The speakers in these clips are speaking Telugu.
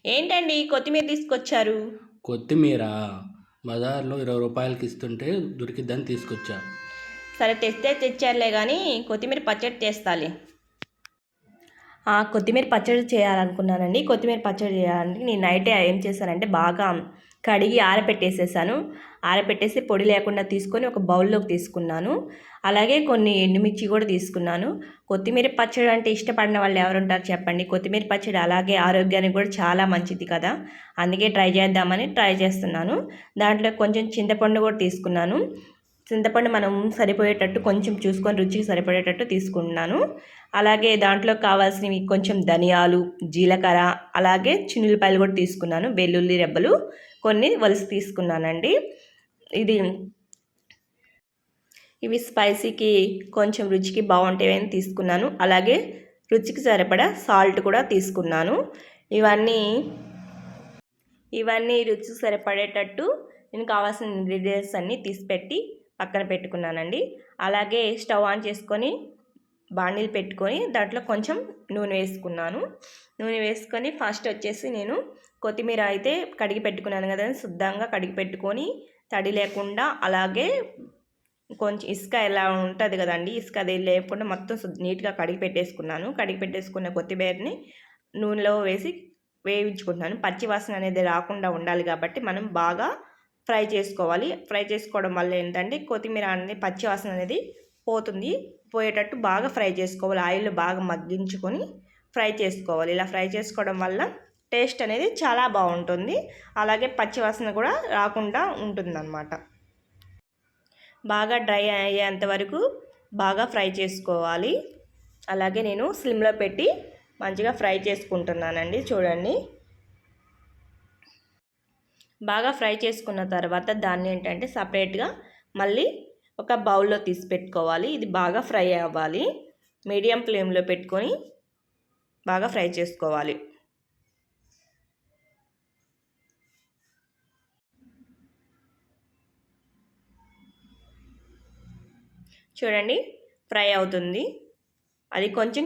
ఏంటండి కొత్తిమీర తీసుకొచ్చారు? కొత్తిమీర బజార్లో 20 రూపాయలకి ఇస్తుంటే దొరికిద్దని తీసుకొచ్చా. సరే తెస్తే తెచ్చారులే కానీ కొత్తిమీర పచ్చడి చేస్తాలే. కొత్తిమీర పచ్చడి చేయాలనుకున్నానండి. కొత్తిమీర పచ్చడి చేయాలంటే నేను నైటే ఏం చేశానంటే బాగా కడిగి ఆరబెట్టేసేసాను. ఆరబెట్టేసి పొడి లేకుండా తీసుకొని ఒక బౌల్లోకి తీసుకున్నాను. అలాగే కొన్ని ఎండుమిర్చి కూడా తీసుకున్నాను. కొత్తిమీర పచ్చడి అంటే ఇష్టపడిన వాళ్ళు ఎవరుంటారు చెప్పండి. కొత్తిమీర పచ్చడి అలాగే ఆరోగ్యానికి కూడా చాలా మంచిది కదా. అందుకే ట్రై చేస్తున్నాను. దాంట్లో కొంచెం చింతపండు కూడా తీసుకున్నాను. చింతపండు మనం సరిపోయేటట్టు కొంచెం చూసుకొని రుచికి సరిపడేటట్టు తీసుకున్నాను. అలాగే దాంట్లో కావాల్సినవి కొంచెం ధనియాలు, జీలకర్ర, అలాగే చిన్నులపాయలు కూడా తీసుకున్నాను. వెల్లుల్లి రెబ్బలు కొన్ని వలిసి తీసుకున్నానండి. ఇవి స్పైసీకి కొంచెం రుచికి బాగుంటాయని తీసుకున్నాను. అలాగే రుచికి సరిపడా సాల్ట్ కూడా తీసుకున్నాను. ఇవన్నీ రుచికి సరిపడేటట్టు నేను కావాల్సిన ఇంగ్రీడియంట్స్ అన్నీ తీసిపెట్టి పక్కన పెట్టుకున్నానండి. అలాగే స్టవ్ ఆన్ చేసుకొని బాండీలు పెట్టుకొని దాంట్లో కొంచెం నూనె వేసుకున్నాను. నూనె వేసుకొని ఫస్ట్ వచ్చేసి నేను కొత్తిమీర అయితే కడిగి పెట్టుకున్నాను కదా, శుద్ధంగా కడిగి పెట్టుకొని తడి లేకుండా, అలాగే కొంచెం ఇసుక ఎలా ఉంటుంది కదండి, ఇసుక అది లేకుండా మొత్తం నీట్గా కడిగి పెట్టేసుకున్నాను. కడిగి పెట్టేసుకున్న కొత్తిమీరని నూనెలో వేసి వేయించుకుంటున్నాను. పచ్చి వాసన అనేది రాకుండా ఉండాలి కాబట్టి మనం బాగా ఫ్రై చేసుకోవాలి. ఫ్రై చేసుకోవడం వల్ల ఏంటంటే కొత్తిమీర అనేది పచ్చి వాసన అనేది పోయేటట్టు బాగా ఫ్రై చేసుకోవాలి. ఆయిల్లో బాగా మగ్గించుకొని ఫ్రై చేసుకోవాలి. ఇలా ఫ్రై చేసుకోవడం వల్ల టేస్ట్ అనేది చాలా బాగుంటుంది. అలాగే పచ్చి వాసన కూడా రాకుండా ఉంటుందన్నమాట. బాగా డ్రై అయ్యేంత వరకు బాగా ఫ్రై చేసుకోవాలి. అలాగే నేను స్లిమ్లో పెట్టి మంచిగా ఫ్రై చేసుకుంటున్నానండి. చూడండి, బాగా ఫ్రై చేసుకున్న తర్వాత దాన్ని ఏంటంటే సపరేట్గా మళ్ళీ ఒక బౌల్లో తీసి పెట్టుకోవాలి. ఇది బాగా ఫ్రై అవ్వాలి. మీడియం ఫ్లేమ్లో పెట్టుకొని బాగా ఫ్రై చేసుకోవాలి. చూడండి, ఫ్రై అవుతుంది. అది కొంచెం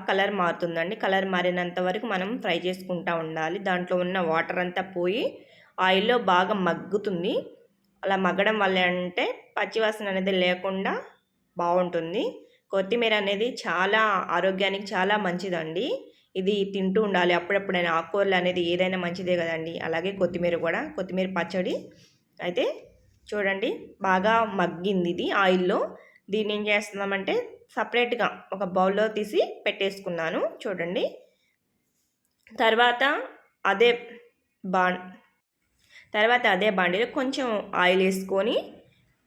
కలర్ మారుతుందండి. కలర్ మారినంత వరకు మనం ఫ్రై చేసుకుంటూ ఉండాలి. దాంట్లో ఉన్న వాటర్ అంతా పోయి ఆయిల్లో బాగా మగ్గుతుంది. అలా మగ్గడం వల్ల అంటే పచ్చివాసన అనేది లేకుండా బాగుంటుంది. కొత్తిమీర అనేది చాలా ఆరోగ్యానికి చాలా మంచిదండి. ఇది తింటూ ఉండాలి అప్పుడప్పుడైనా. ఆకుకూరలు అనేది ఏదైనా మంచిదే కదండి. అలాగే కొత్తిమీర కూడా, కొత్తిమీర పచ్చడి అయితే చూడండి బాగా మగ్గింది ఇది ఆయిల్లో. దీన్ని ఏం చేస్తున్నామంటే సపరేట్గా ఒక బౌల్లో తీసి పెట్టేసుకున్నాను. చూడండి, తర్వాత అదే బాండీలో కొంచెం ఆయిల్ వేసుకొని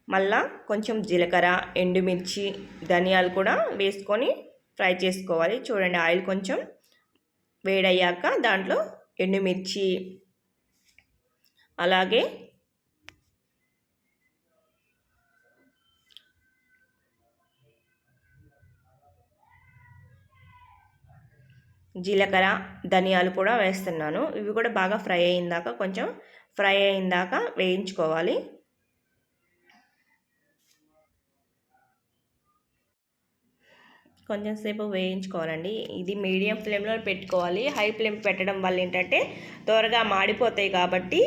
మళ్ళా కొంచెం జీలకర్ర, ఎండుమిర్చి, ధనియాలు కూడా వేసుకొని ఫ్రై చేసుకోవాలి. చూడండి, ఆయిల్ కొంచెం వేడయ్యాక దాంట్లో ఎండుమిర్చి, అలాగే జీలకర్ర, ధనియాలు కూడా వేస్తున్నాను. ఇవి కూడా బాగా ఫ్రై అయిందాక వేయించుకోవాలి. కొంచెం సేపు వేయించుకోవాలండి. ఇది మీడియం ఫ్లేమ్లో పెట్టుకోవాలి. హై ఫ్లేమ్ పెట్టడం వల్ల ఏంటంటే త్వరగా మాడిపోతాయి కాబట్టి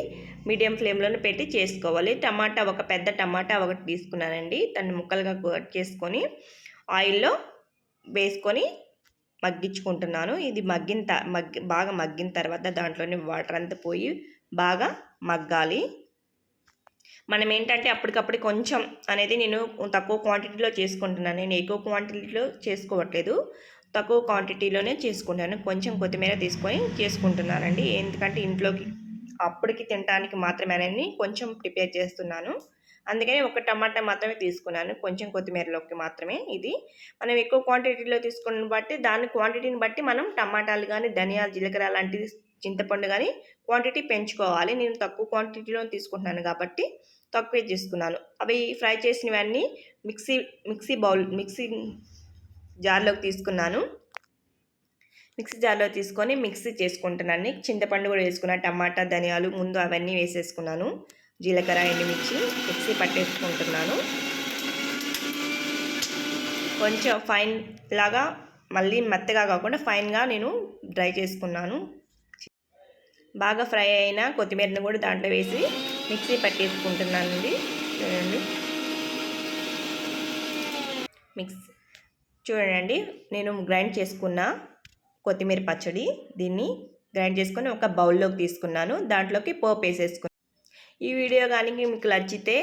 మీడియం ఫ్లేమ్లోనే పెట్టి చేసుకోవాలి. ఒక పెద్ద టమాటా ఒకటి తీసుకున్నానండి. దాన్ని ముక్కలుగా కట్ చేసుకొని ఆయిల్లో వేసుకొని మగ్గించుకుంటున్నాను. ఇది బాగా మగ్గిన తర్వాత దాంట్లోని వాటర్ అంతా పోయి బాగా మగ్గాలి. మనం ఏంటంటే అప్పటికప్పుడు కొంచెం అనేది నేను తక్కువ క్వాంటిటీలో చేసుకుంటున్నాను. నేను ఎక్కువ క్వాంటిటీలో చేసుకోవట్లేదు, తక్కువ క్వాంటిటీలోనే చేసుకుంటాను. కొంచెం కొత్తిమీర తీసుకొని చేసుకుంటున్నానండి. ఎందుకంటే ఇంట్లోకి అప్పటికి తినడానికి మాత్రమేనని కొంచెం ప్రిపేర్ చేస్తున్నాను. అందుకని ఒక టమాటా మాత్రమే తీసుకున్నాను, కొంచెం కొత్తిమీరలోకి మాత్రమే. ఇది మనం ఎక్కువ క్వాంటిటీలో తీసుకున్న బట్టి క్వాంటిటీని బట్టి మనం టమాటాలు కానీ, ధనియాలు, జీలకర్ర లాంటివి, చింతపండు కానీ క్వాంటిటీ పెంచుకోవాలి. నేను తక్కువ క్వాంటిటీలో తీసుకుంటున్నాను కాబట్టి తక్కువే చేసుకున్నాను. అవి ఫ్రై చేసినవన్నీ మిక్సీ జార్లోకి తీసుకున్నాను. మిక్సీ జార్లో తీసుకొని మిక్సీ చేసుకుంటున్నాను. చింతపండు కూడా వేసుకున్నాను, టమాటా, ధనియాలు ముందు అవన్నీ వేసేసుకున్నాను. జీలకర్ర, ఎండుమిర్చి మిక్సీ పట్టేసుకుంటున్నాను. కొంచెం ఫైన్ లాగా, మళ్ళీ మెత్తగా కాకుండా ఫైన్గా నేను డ్రై చేసుకున్నాను. బాగా ఫ్రై అయిన కొత్తిమీరని కూడా దాంట్లో వేసి మిక్సీ పట్టేసుకుంటున్నానండి. చూడండి చూడండి నేను గ్రైండ్ చేసుకున్న కొత్తిమీర పచ్చడి, దీన్ని గ్రైండ్ చేసుకొని ఒక బౌల్లోకి తీసుకున్నాను. దాంట్లోకి పోపు వేసేసుకున్నాను. ఈ వీడియో కానీ మీకు నచ్చితే